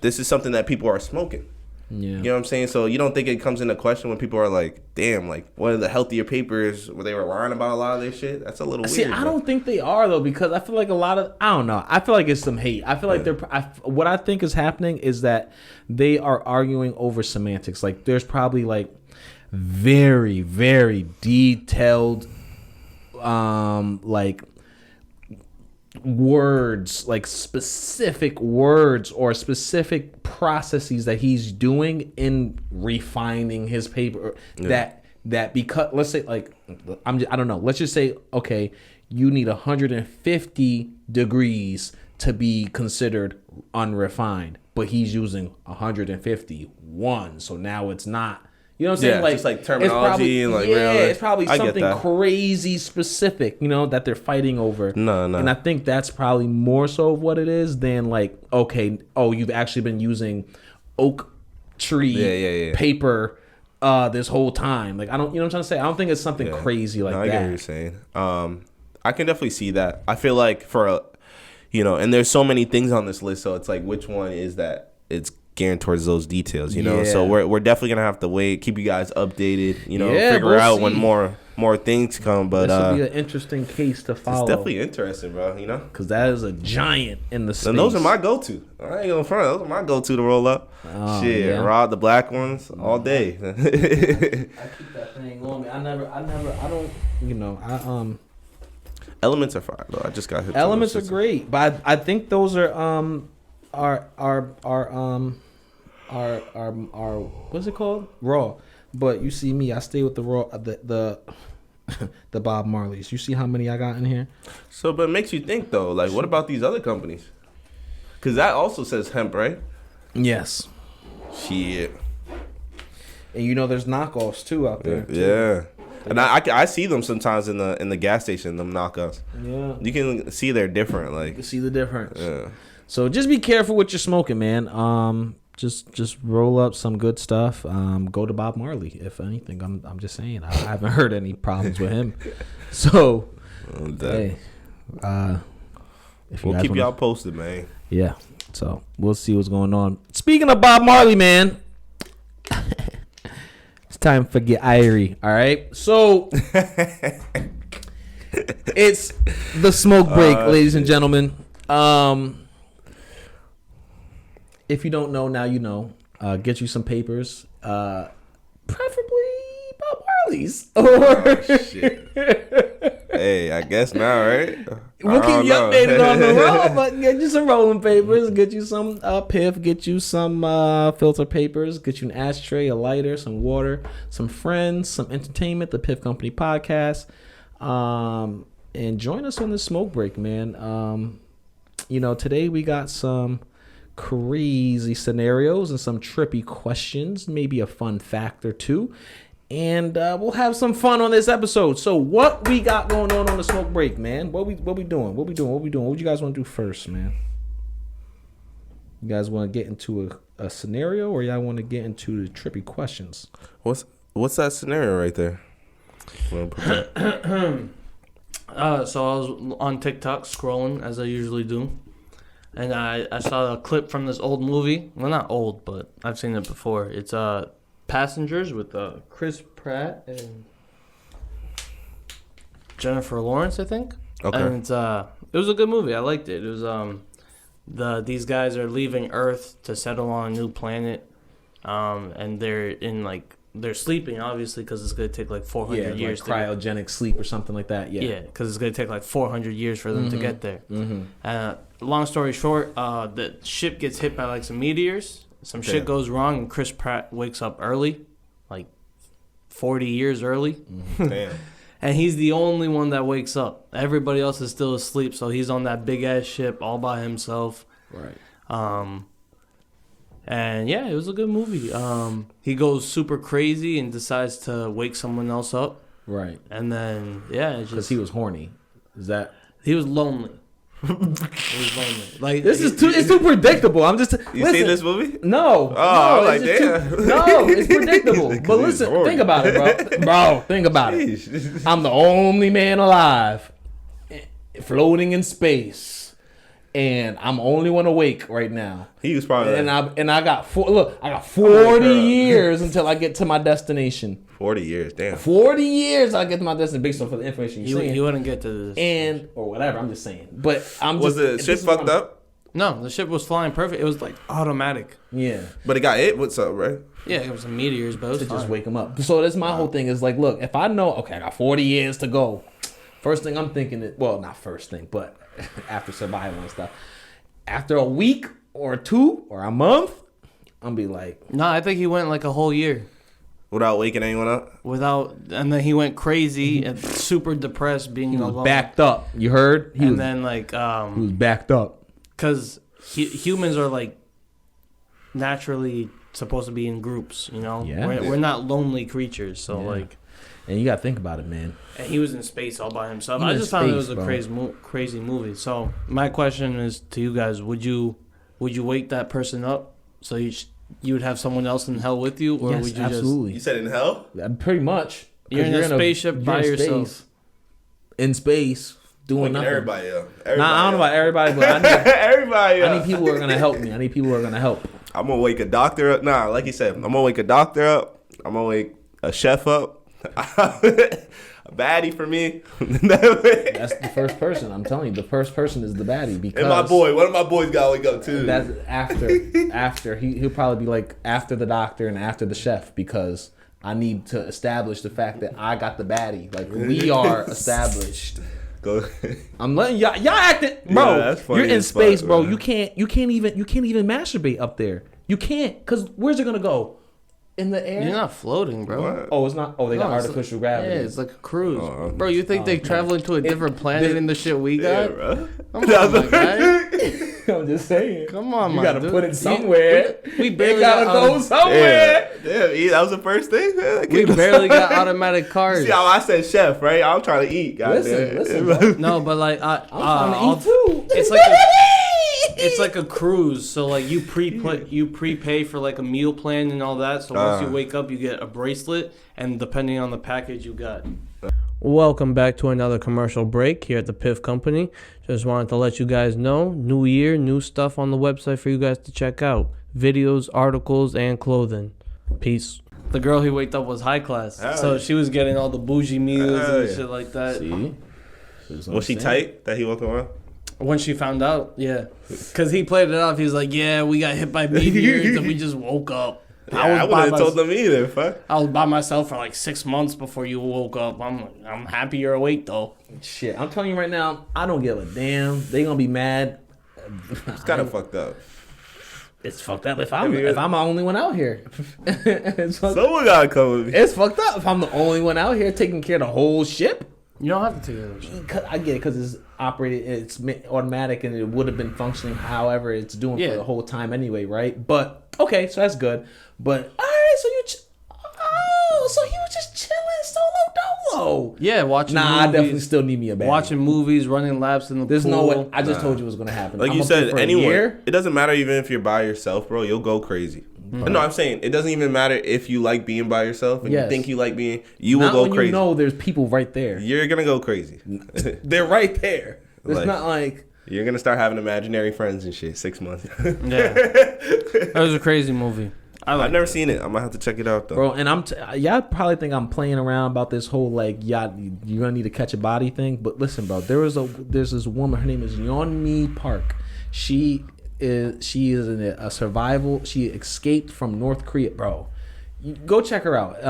this is something that people are smoking. Yeah. You know what I'm saying? So you don't think it comes into question when people are like, damn, like one of the healthier papers where they were lying about a lot of their shit? That's a little weird. See, I don't think they are, though, because I feel like I don't know. I feel like it's some hate. I feel like what I think is happening is that they are arguing over semantics. Like there's probably like very, very detailed like words, like specific words or specific processes that he's doing in refining his paper that because let's say like I don't know, let's just say okay, you need 150 degrees to be considered unrefined, but he's using 151, so now it's not. You know what I'm saying? Like, just like terminology and like it's probably something crazy specific, that they're fighting over. No. And I think that's probably more so of what it is than like, okay, you've actually been using oak tree paper this whole time. Like I don't, what I'm trying to say? I don't think it's something crazy like that. I get what you're saying. I can definitely see that. I feel like and there's so many things on this list, so it's like which one is that it's geared towards those details, So we're definitely gonna have to wait, keep you guys updated, figure out when more things come. But this will be an interesting case to follow. It's definitely interesting, bro. Because that is a giant in the space. And those are my go-to. I ain't gonna front. Those are my go-to to roll up. Rod the black ones all day. I keep that thing on me. I don't. Elements are fire though. I just got hit. Elements are great, but I think those are what's it called? Raw. But you see me, I stay with the raw, the Bob Marleys. You see how many I got in here? So, but it makes you think though, like what about these other companies? Because that also says hemp, right? Yes. Shit. And there's knockoffs too out there. Yeah. And I see them sometimes in the gas station, them knockoffs. Yeah. You can see they're different. Like you can see the difference. Yeah. So just be careful what you're smoking, man. Just roll up some good stuff. Go to Bob Marley, if anything. I'm just saying. I haven't heard any problems with him. So, hey, we'll keep y'all posted, man. Yeah. So we'll see what's going on. Speaking of Bob Marley, man, it's time for Get Irie. All right. So it's the smoke break, ladies and gentlemen. If you don't know, now you know. Get you some papers, preferably Bob Marley's. Shit. Hey, I guess now, right? We'll keep you updated on the roll, but get you some rolling papers, get you some Piff, get you some filter papers, get you an ashtray, a lighter, some water, some friends, some entertainment, the Piff Company podcast. And join us on the smoke break, man. Today we got some crazy scenarios and some trippy questions, maybe a fun fact or two, and we'll have some fun on this episode. So what we got going on the smoke break, man? What we doing? What do you guys want to do first, man? You guys want to get into a scenario, or y'all want to get into the trippy questions? What's that scenario right there? So I was on TikTok scrolling as I usually do. And I saw a clip from this old movie. Well, not old, but I've seen it before. It's Passengers with Chris Pratt and Jennifer Lawrence, I think. Okay. And it was a good movie. I liked it. It was these guys are leaving Earth to settle on a new planet, and they're sleeping, obviously, because it's going to take like 400 years. Like cryogenic sleep or something like that. Yeah, because it's going to take like 400 years for them to get there. Mm-hmm. Long story short, the ship gets hit by like some meteors. Some shit goes wrong, and Chris Pratt wakes up early, like 40 years early. Damn. And he's the only one that wakes up. Everybody else is still asleep, so he's on that big-ass ship all by himself. Right. And yeah, it was a good movie. He goes super crazy and decides to wake someone else up Right. And then it's because he was horny. Is that he was lonely. He was lonely. Like it's too predictable. I'm just You seen this movie? No. Oh, it's damn. No, it's predictable. But listen, think about it, bro. Think about it. I'm the only man alive, floating in space, and I'm the only one awake right now. He was probably. And I got 40 years until I get to my destination. 40 years, damn. 40 years I get to my destination based off of the information you're saying. You wouldn't get to this. Or whatever, I'm just saying. But Was the shit fucked up? No, the ship was flying perfect. It was like automatic. Yeah. But it got hit with something, right? Yeah, it was some meteors, but it was To just fine. wake them up. So that's my whole thing is like, look, if I know, okay, I got 40 years to go. First thing I'm thinking is, well, not first thing, but after survival and stuff. After a week or two or a month, I'm be like. No, I think he went like a whole year. Without waking anyone up? And then he went crazy and super depressed being alone. He was backed up. You heard? Then like he was backed up. Because humans are like naturally supposed to be in groups, you know? Yeah. We're not lonely creatures, so like. And you got to think about it, man. And he was in space all by himself. He I in just found it space, was a crazy movie. So my question is to you guys: Would you wake that person up so you would have someone else in hell with you, or Yes, would you absolutely. You said in hell? Pretty much. You're in a spaceship by yourself. In space, doing Waking nothing. everybody up. Nah, I don't know about everybody, but I need, Everybody I need people who are going to help me. I need people who are going to help. I'm going to wake a doctor up. Nah, like you said, I'm going to wake a doctor up. I'm going to wake a chef up. A baddie for me. That's the first person. I'm telling you, the first person is the baddie because And my boy, one of my boys got to wake up too. that's after he'll probably be like after the doctor and after the chef because I need to establish the fact that I got the baddie. Like we are established. Go. I'm letting y'all acting, bro. Yeah, that's funny you're in as space, fuck, bro. man. You can't even masturbate up there. You can't, cause where's it gonna go? In the air? You're not floating, bro. What? Oh, it's not. Oh, they got No, it's artificial like, gravity. Yeah, it's like a cruise, bro. You think they traveling to a different planet in the shit we Yeah, got? bro. Come on, my guy. I'm just saying. Come on, You my gotta dude. put it somewhere. We It barely gotta got go somewhere. Yeah, that was the first thing. We barely got automatic cars. See how I said chef, right? I'm trying to eat. Listen, bro. No, but like I'm trying to eat too. It's like a cruise, so like you prepay for like a meal plan and all that. So once you wake up, you get a bracelet, and depending on the package you got. Welcome back to another commercial break here at the Piff Company. Just wanted to let you guys know, new year, new stuff on the website for you guys to check out. Videos, articles, and clothing. Peace. The girl he waked up was high class, so she was getting all the bougie meals and shit like that. See? Was she tight that he woke around? When she found out, yeah. Because he played it off. He was like, yeah, we got hit by meteors and we just woke up. Yeah, I wouldn't have told them either. Fuck. I was by myself for like 6 months before you woke up. I'm happy you're awake, though. Shit, I'm telling you right now, I don't give a damn. They gonna be mad. It's kind of fucked up. It's fucked up if I'm the only one out here. Someone gotta come with me. It's fucked up if I'm the only one out here taking care of the whole ship. You don't have to take it. I get it because it's operated, it's automatic, and it would have been functioning however it's doing for the whole time anyway, right? But okay, so that's good. But all right, so so you were just chilling solo dolo. Yeah, watching movies. I definitely still need me a bag. Watching movies, running laps in the There's pool. no way. I just told you it was gonna happen. Like I'm you up there said, for a anyone. year. It doesn't matter even if you're by yourself, bro. You'll go crazy. No, I'm saying it doesn't even matter if you like being by yourself and you think you like being. You will go when crazy. You know there's people right there. You're gonna go crazy. They're right there. It's Like- not like. You're gonna start having imaginary friends and shit. 6 months. Yeah, that was a crazy movie. I've never seen it. I might have to check it out though. Bro, and y'all probably think I'm playing around about this whole like you're gonna need to catch a body thing. But listen, bro, there's this woman. Her name is Yeonmi Park. She is a survival. She escaped from North Korea, bro. Go check her out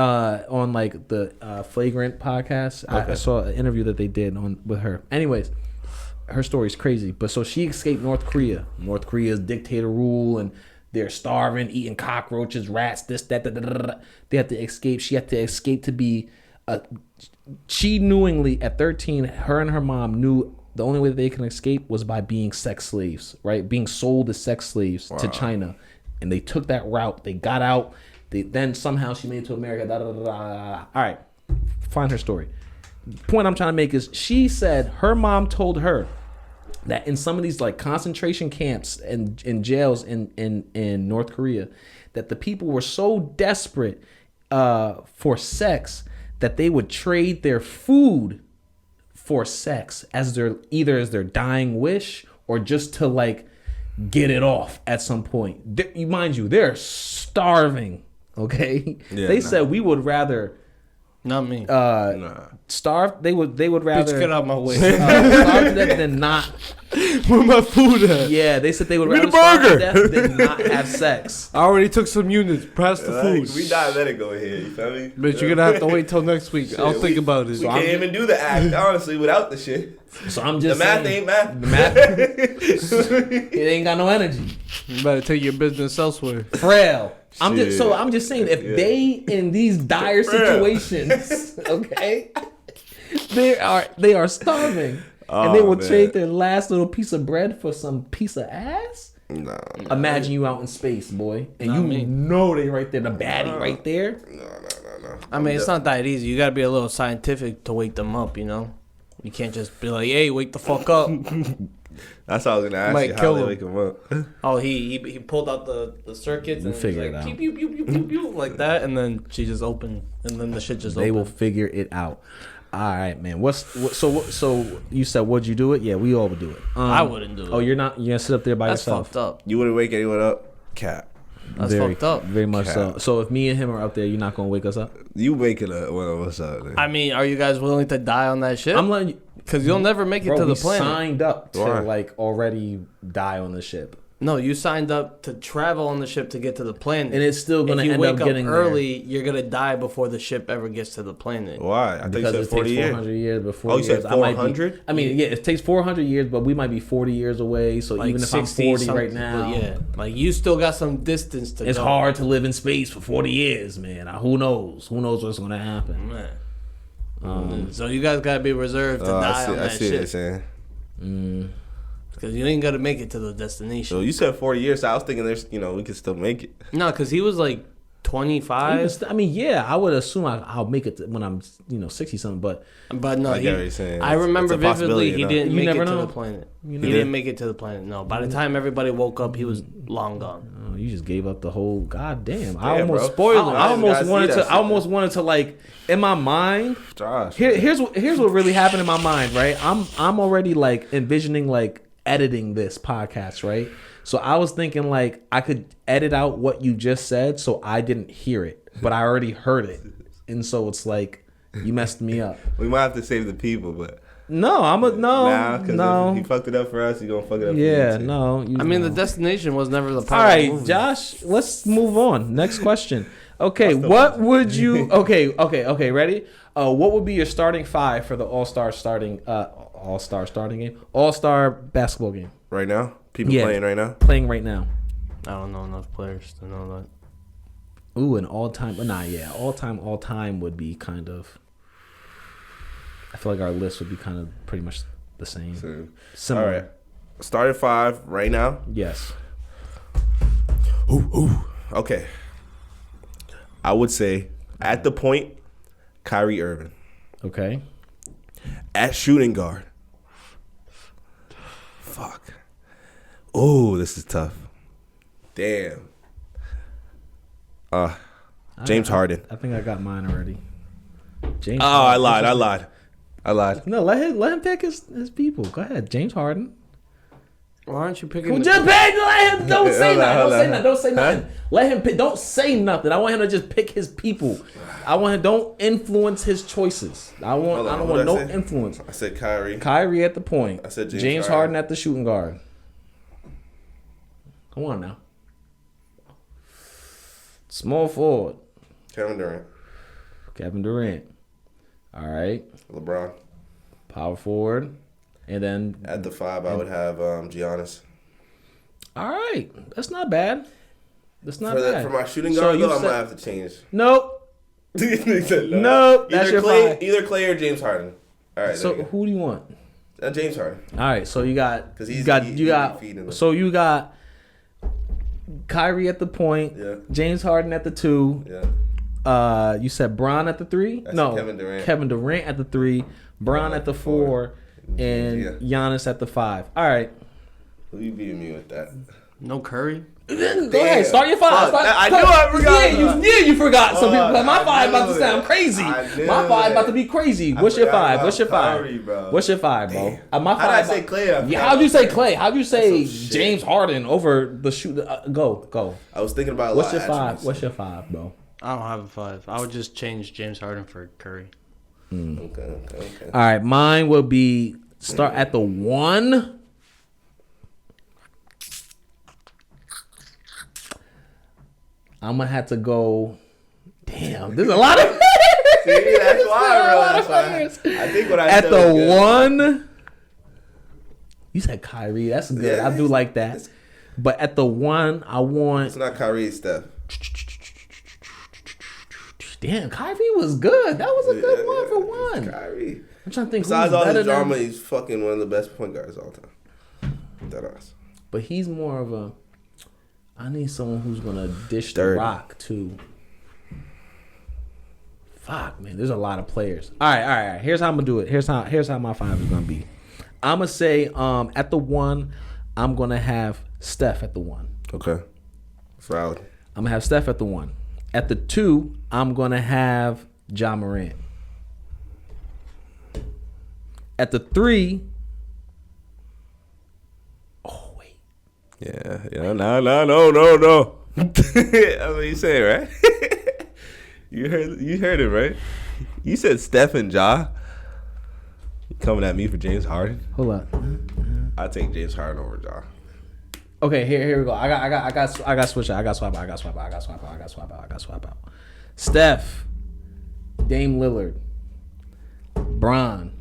on like the Flagrant podcast. Okay. I saw an interview that they did with her. Anyways, her story's crazy. But so she escaped North Korea. North Korea's dictator rule and. They're starving, eating cockroaches, rats, this, that, that. They had to escape. She had to escape to be. She knowingly at 13, her and her mom knew the only way that they can escape was by being sex slaves, right? Being sold as sex slaves to China, and they took that route. They got out. Then somehow she made it to America. All right. find her story. The point I'm trying to make is she said her mom told her that in some of these like concentration camps and in jails in North Korea, that the people were so desperate for sex that they would trade their food for sex as their dying wish or just to like get it off at some point. Mind you, they're starving. Okay, they said we would rather. Not me. Starve. They would rather. Bitch, get out my way. Starve to death than not. Where my food at? Yeah, they said they would Give me rather the starve burger. to death than not have sex. I already took some units. Pass the Like, food. we diabetic over here. You feel me? Bitch, you're gonna have to wait till next week. I'll think about it. We can't even do the act honestly without the shit. So I'm just The math saying, ain't math. The math. It ain't got no energy. You better take your business elsewhere. Frail. I'm Shit. just saying if they in these dire situations, okay, they are starving and they will trade their last little piece of bread for some piece of ass. No. Imagine you out in space, boy, and Not you me. know they right there, the baddie right there. No. I mean, it's not that easy. You gotta be a little scientific to wake them up, you know? You can't just be like, hey, wake the fuck up. That's how I was gonna ask Might you how kill they him. wake him up. Oh, he pulled out the circuits and figure was it like, out. pew, pew, pew, pew, pew, pew, like that, and then she just opened, and then the shit just They opened. will figure it out. All right, man. So you said would you do it? Yeah, we all would do it. I wouldn't do it. Oh, you're gonna sit up there by That's yourself. fucked up. You wouldn't wake anyone up? Cat. That's fucked up. Very much so. So if me and him are up there, you're not gonna wake us up. You waking up one of us up. Man. I mean, are you guys willing to die on that shit? I'm letting you. Because you'll never make it Bro, to the we planet. signed up to Why? like already die on the ship, No, you signed up to travel on the ship to get to the planet. and it's still gonna if you end wake up up getting early, you're gonna die before the ship ever gets to the planet. Why? I there. think you Because said it 40 takes years. 400 years before. Oh, you said 400? I mean, yeah, it takes 400 years, but we might be 40 years away. So Like even if I'm 60 40 something, right now, but yeah, like you still got some distance to it's go. hard to live in space for 40 years, man. Who knows? Who knows what's gonna happen? Man. So you guys gotta be reserved to die on I that see what you're shit saying. because you ain't gonna make it to the destination. So you said 40 years, so I was thinking there's, we could still make it. No, because he was like 25. I mean, yeah, I would assume I'll make it when I'm 60 something, but But no, I get what you're saying. I remember It's a possibility, vividly he you know? didn't You make never it to know. the planet. He never- didn't make it to the planet. No, by the time everybody woke up, he was long gone. oh, you just gave up the whole. God damn! Damn, I almost bro. spoiled it. I I almost gotta see wanted that to. shit, I almost wanted to like in my mind. Josh. Here's what really happened in my mind. Right, I'm already like envisioning like editing this podcast. Right, so I was thinking like I could edit out what you just said, so I didn't hear it, but I already heard it, and so it's like you messed me up. We might have to save the people, but No, because no. if he fucked it up for us, he's gonna fuck it up Yeah, for you too. no. I mean, the destination was never the All part of the right, movie. Josh, let's move on. Next question. Okay, what would you Okay, ready? What would be your starting five for the All-Star starting game? All-Star basketball game. Right now? People Yeah. playing right now? Playing right now. I don't know enough players to know that. Ooh, an all-time, but nah, yeah. All-time would be kind of I feel like our list would be kind of pretty much the same. So, Similar. all right. Starting five right now? Yes. Okay. I would say at the point, Kyrie Irving. Okay. At shooting guard. Fuck. Oh, this is tough. Damn. James Harden. I think I got mine already. James Oh, I lied. No, let him pick his people. Go ahead, James Harden. Why aren't you picking? Well, the- just let him. Don't say Hold on, hold nothing. on. Don't say nothing. Let him pick. Don't say nothing. I want him to just pick his people. I want him. Don't influence his choices. I Hold on, don't what'd want I no say? influence. I said Kyrie. Kyrie at the point. I said James James Harden. Harden at the shooting guard. Come on now. Small forward. Kevin Durant. Kevin Durant. All right. LeBron. Power forward. And then. At the five, I would have Giannis. All right. That's not bad. That's not For bad. my shooting So guard, you though, I said- might have to change. Nope. He said Nope, that's your five. Either Clay or James Harden. All right. So there you who do you want? go. James Harden. All right, so you got 'Cause you he's- got he- you he got feeding them. so you got Kyrie at the point, Yeah. James Harden at the two, Yeah. You said Bron at the 3? That's No, Kevin Durant. Kevin Durant at the 3, Bron at the 4, and Giannis at the 5. All right. Who you beating me with that? No Curry. Go ahead, start your 5. I knew I forgot. You forgot. Some people. My 5 about to knew sound it. crazy. I knew My 5 it. about to be crazy. What's your 5? forgot What's your about 5? Curry, bro. What's your 5, bro? My 5. How did I say Clay? Yeah, how'd you say Clay? How'd you say some shit. James Harden over the shoot? Go. I was thinking about. What's your 5? What's your 5, bro? I don't have a 5. I would just change James Harden for Curry. Okay. All right, mine will be start at the 1. I'm gonna have to go. Damn, there's a lot of. See, that's why, bro. That's why. I think what I At said the was good. 1, you said Kyrie. That's good. Yeah, I do like that. But at the 1, I want. It's not Kyrie, it's Steph. Damn, Kyrie was good. That was a good one for It's 1. Kyrie. I'm trying to think. Besides who's all better the drama, than, he's fucking one of the best point guards of all time. That ass. but he's more of a. I need someone who's gonna dish the Dirty. rock too. Fuck, man. There's a lot of players. All right. Here's how I'm gonna do it. Here's how my 5 is gonna be. I'm gonna say at the 1, I'm gonna have Steph at the 1. Okay. Valid. I'm gonna have Steph at the 1. At the 2, I'm gonna have Ja Morant. At the 3, oh wait, Yeah. No. That's what you say, right? You heard it, right? You said Steph and Ja. You coming at me for James Harden? hold up. I take James Harden over Ja. Okay, here we go. I got switch out. I got swap out. Steph, Dame Lillard, Bron,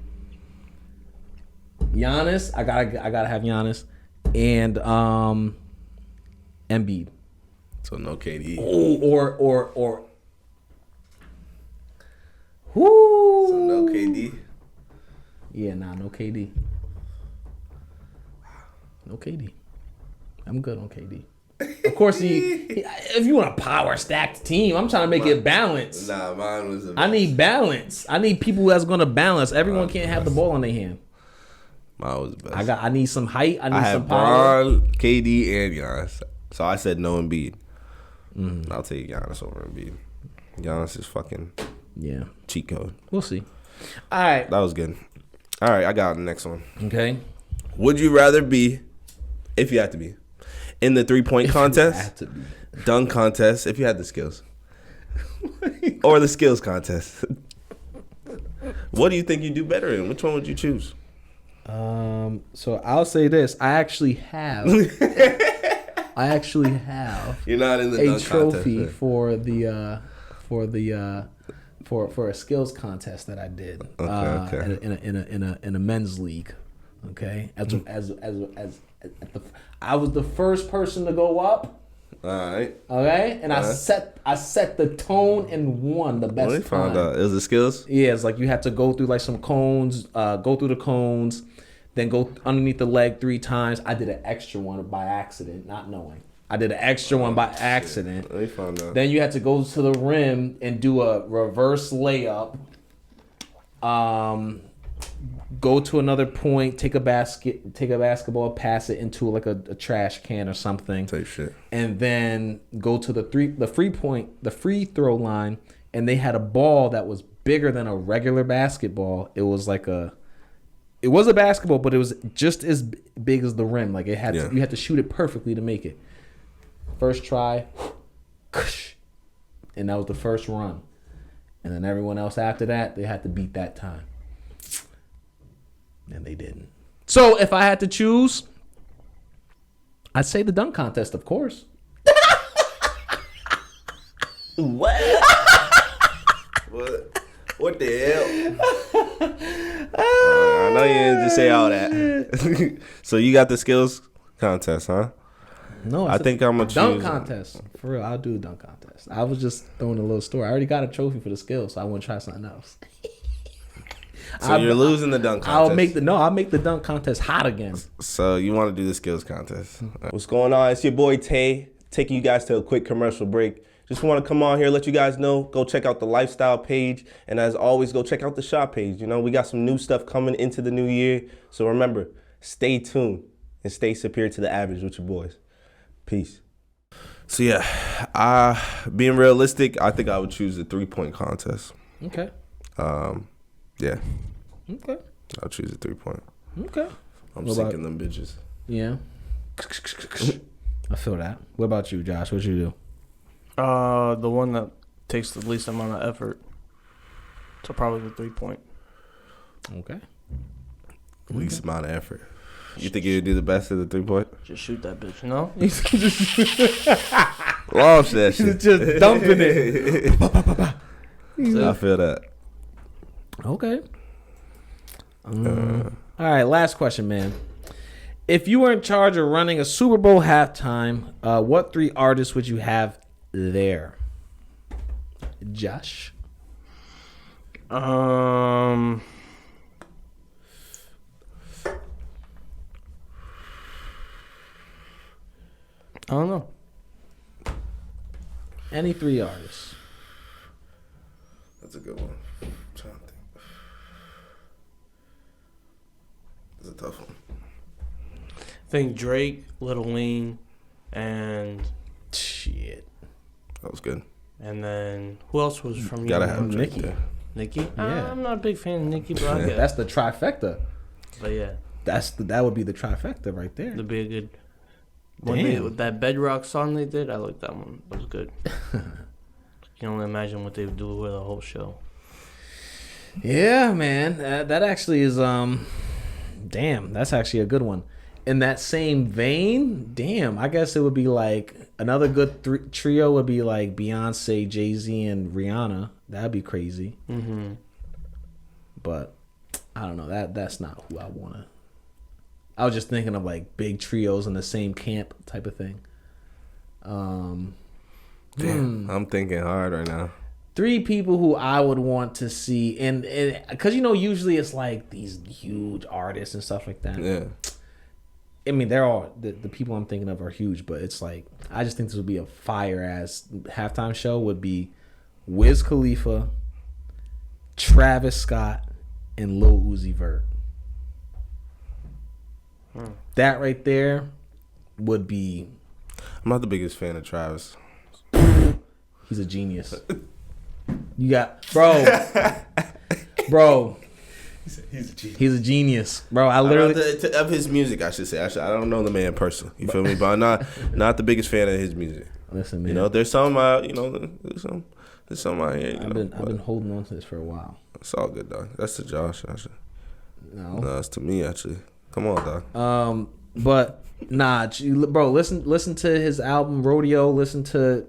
Giannis. I gotta have Giannis, and Embiid. So no KD. Or whoo. So no KD. Yeah, no KD. No KD. I'm good on KD. Of course, if you want a power stacked team, I'm trying to make it balanced. Nah, mine was. I need balance. I need people that's going to balance. Everyone can't have the ball in their hand. Mine was the best. I need some height. I need I some have power. Bron, KD, and Giannis. So I said no Embiid. I'll take Giannis over Embiid. Giannis is fucking Yeah, cheat code. we'll see. All right. That was good. All right, I got the next one. Okay. Would you rather be, if you had to be, in the 3-point contest, Have to be. dunk contest, if you had the skills, or the skills contest? What do you think you do better in? Which one would you choose? So I'll say this. I actually have. You're not in the a dunk trophy contest. for a skills contest that I did. Okay. In a men's league. Okay. I was the first person to go up. All right. Okay, and I Uh-huh. set the tone and won the best Well, they time. found out. It was the skills? Yeah, it's like you had to go through like some cones, go through the cones, then go underneath the leg 3 times. I did an extra one by accident, not knowing. I did an extra one by accident. They found out. Then you had to go to the rim and do a reverse layup. Go to another point, take a basketball, pass it into like a trash can or something, Type shit. and then go to the free throw line, and they had a ball that was bigger than a regular basketball. It was a basketball, but it was just as big as the rim. Like you had to shoot it perfectly to make it. First try, and that was the first run. And then everyone else after that, they had to beat that time. And they didn't. So if I had to choose, I'd say the dunk contest, of course. What? What the hell? I know you didn't just say all that. So you got the skills contest, huh? No, I think I'm gonna dunk choose contest. For real, I'll do a dunk contest. I was just throwing a little story. I already got a trophy for the skills, so I want to try something else. So you're losing the dunk contest. I'll make the dunk contest hot again. So you want to do the skills contest. What's going on? It's your boy Tay, taking you guys to a quick commercial break. just want to come on here, let you guys know, go check out the lifestyle page. And as always, go check out the shop page. You know, we got some new stuff coming into the new year. So remember, stay tuned and stay superior to the average with your boys. Peace. So yeah, being realistic, I think I would choose the 3-point contest. Okay. Yeah. Okay. I'll choose a 3-point. Okay. I'm sinking them bitches. Yeah. I feel that. What about you, Josh? What you do? The one that takes the least amount of effort. So probably the 3-point. Okay. Least amount of effort. You think you would do the best at the 3-point? Just shoot that bitch, you know? Launch that shit. Just dumping it. I feel that. Okay. All right, last question, man. If you were in charge of running a Super Bowl halftime, what 3 artists would you have there? Josh? I don't know. Any 3 artists. That's a good one. I'm trying to think. It's a tough one. I think Drake, Lil Wayne, and Shit. That was good. and then who else was from Gotta you? have Drake Nicki. there. Nicki? Yeah. I'm not a big fan of Nicki, but I get That's the trifecta. But yeah, That would be the trifecta right there. it'd be a good. Damn. That Bedrock song they did, I like that one. It was good. You can only imagine what they would do with a whole show. Yeah, man. That actually is damn, that's actually a good one. In that same vein, damn, I guess it would be like another good trio would be like Beyonce, Jay-Z, and Rihanna. That'd be crazy. Mm-hmm. But I don't know. That's not who I want to. I was just thinking of like big trios in the same camp type of thing. Damn, I'm thinking hard right now. 3 people who I would want to see, and because usually it's like these huge artists and stuff like that. Yeah. I mean, they're all the people I'm thinking of are huge, but it's like I just think this would be a fire ass halftime show. Would be Wiz Khalifa, Travis Scott, and Lil Uzi Vert. That right there would be. I'm not the biggest fan of Travis. He's a genius. You got bro. He's a genius, bro. I literally of his music, I should say. I don't know the man personally. You feel me? But I'm not the biggest fan of his music. Listen, man. You know, there's some there's some out here. I've been holding on to this for a while. It's all good, dog. That's to Josh, actually. No, that's to me, actually. Come on, dog. But nah, bro. Listen to his album Rodeo. Listen to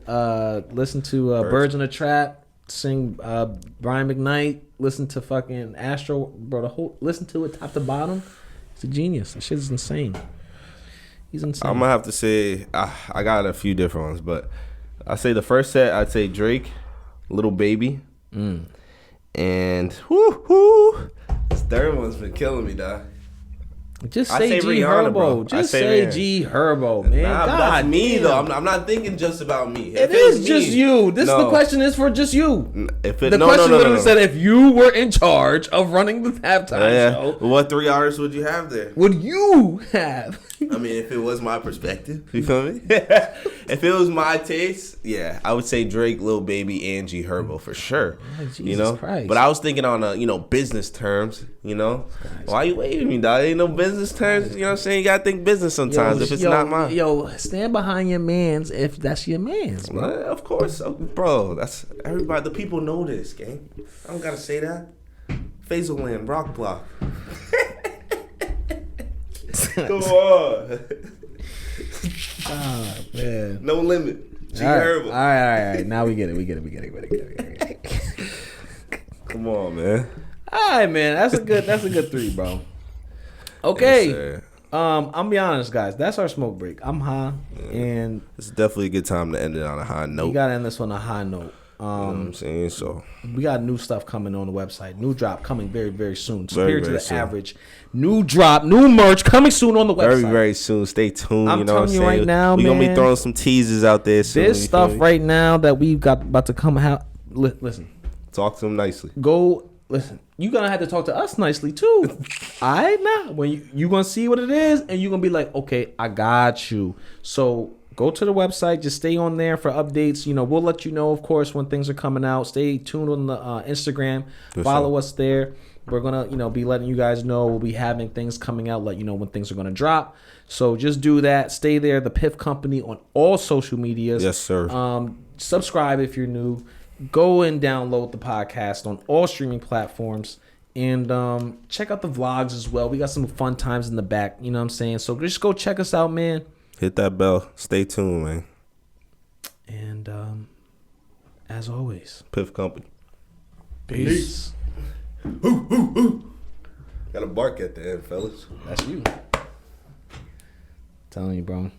Birds in the Trap. Sing Brian McKnight. Listen to fucking Astro, bro. Listen to it top to bottom. He's a genius. That shit is insane. He's insane. I'm gonna have to say I got a few different ones, but I say the first set I'd say Drake, Little Baby, and this third one's been killing me, dog. Just say G Rihanna, Herbo. bro. Just say G Herbo, man. Nah, God, that's me damn. though. I'm not thinking just about me. It is just you. The question is for just you. The question literally said if you were in charge of running the halftime show, what 3 artists would you have there? Would you have? I mean, if it was my perspective, you feel me? If it was my taste, yeah, I would say Drake, Lil Baby, and G Herbo for sure. Oh, Jesus Christ. But I was thinking on business terms. Why you waving me, dog? Ain't no business terms. You know what I'm saying? You gotta think business sometimes. If it's not mine, stand behind your man's if that's your man's, bro. Of course, bro. That's everybody. The people know this, gang. I don't gotta say that. Fazelland, Rock Block. Come on. Oh, man. No limit. G All Herbo. right. Now we get it. Come on, man. All right, man. That's a good 3, bro. Okay. Yes, I'm be honest, guys. That's our smoke break. I'm high, and it's definitely a good time to end it on a high note. you gotta end this on a high note. You know what I'm saying? So we got new stuff coming on the website. New drop coming very, very soon. Very, Superior to very the soon. average. New drop, new merch coming soon on the website. very, very soon. Stay tuned. I'm you know what I'm telling you saying? right now, We're gonna be man. throwing some teasers out there soon. This you stuff feel me? right now that we've got about to come out. Listen, Talk to them nicely. go listen. You gonna have to talk to us nicely too. I now when you gonna see what it is, and you gonna be like, okay, I got you. So go to the website. Just stay on there for updates. You know, we'll let you know, of course, when things are coming out. Stay tuned on the Instagram. Follow us there. We're gonna, be letting you guys know. We'll be having things coming out. Let you know when things are gonna drop. So just do that. Stay there. The Piff Company on all social medias. Yes, sir. Subscribe if you're new. Go and download the podcast on all streaming platforms. And check out the vlogs as well. We got some fun times in the back. You know what I'm saying? So just go check us out, man. Hit that bell. Stay tuned, man. And as always, Piff Company. peace. Got a bark at the end, fellas. That's you. Telling you, bro.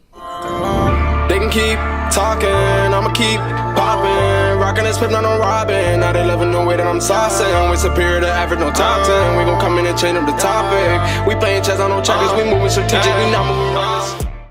They can keep talking, I'ma keep popping. Rockin' this Piff, not on robbing. Now they loving the way that I'm saucing. We superior to average, no top 10. We gon' come in and change up the topic. We playing chess on no checkers, we moving strategic, we not moving reckless.